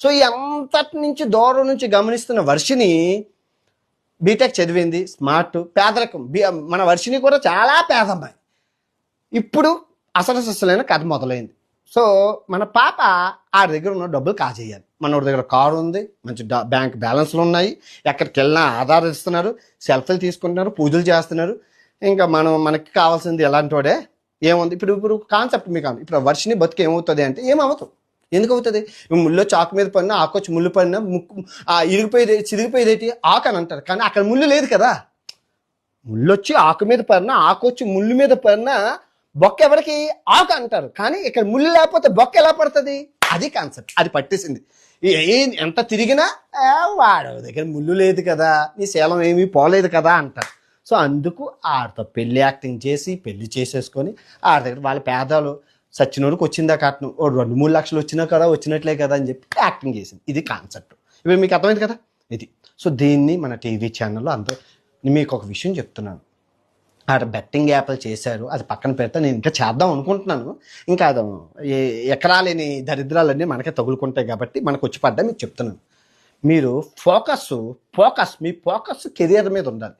So ఈ అంతటి నుంచి దూరం నుంచి గమనిస్తున్న వర్షిని బీటెక్ చదివింది, స్మార్ట్, పేదరికం. మన వర్షిని కూడా చాలా పేదమ్మాయి. ఇప్పుడు అసలైన కథ మొదలైంది. సో మన పాప ఆ దగ్గర ఉన్న డబ్బులు కాజేయాలి. మన దగ్గర కారు ఉంది, మంచి బ్యాంక్ బ్యాలెన్స్లు ఉన్నాయి, ఎక్కడికి వెళ్ళినా ఆధార్ ఇస్తున్నారు, సెల్ఫీలు తీసుకుంటున్నారు, పూజలు చేస్తున్నారు. ఇంకా మనకి కావాల్సింది ఎలాంటి వాడే ఏముంది. ఇప్పుడు కాన్సెప్ట్ మీకు ఇప్పుడు వర్షిని బతుకు ఏమవుతుంది అంటే ఏమవుతుంది, ఎందుకు అవుతుంది? ముళ్ళు చాకు మీద పడినా, ఆకొచ్చి ముళ్ళు పడినా, ముక్కు చిరిగిపోయేది ఆకు అని అంటారు, కానీ అక్కడ ముళ్ళు లేదు కదా. ముళ్ళు వచ్చి ఆకు మీద పడినా, ఆకొచ్చి ముళ్ళు మీద పడినా బొక్క ఎవరికి ఆకు అంటారు, కానీ ఇక్కడ ముళ్ళు లేకపోతే బొక్క ఎలా పడుతుంది? అది కాన్సెప్ట్. అది పట్టేసింది. ఎంత తిరిగినా వాడు దగ్గర ముళ్ళు లేదు కదా, నీ శీలం ఏమీ పోలేదు కదా అంటారు. సో అందుకు ఆడితో పెళ్లి యాక్టింగ్ చేసి పెళ్లి చేసేసుకొని ఆడి దగ్గర వాళ్ళ పేదలు సచ్చినోడికి వచ్చిందా కట్నం, 2-3 లక్షలు వచ్చినా కదా, వచ్చినట్లే కదా అని చెప్పి యాక్టింగ్ చేసింది. ఇది కాన్సెప్ట్. ఇవి మీకు అర్థమైంది కదా ఇది. సో దీన్ని మన టీవీ ఛానల్లో అందరూ, మీకు ఒక విషయం చెప్తున్నాను, ఆడ బెట్టింగ్ యాప్లు చేశారు, అది పక్కన పెడితే నేను ఇంకా చేద్దాం అనుకుంటున్నాను. ఇంకా అది ఎకరాలేని దరిద్రాలన్నీ మనకే తగులుకుంటాయి కాబట్టి మనకు వచ్చి పడ్డా మీకు చెప్తున్నాను. మీరు మీ ఫోకస్ కెరియర్ మీద ఉండాలి.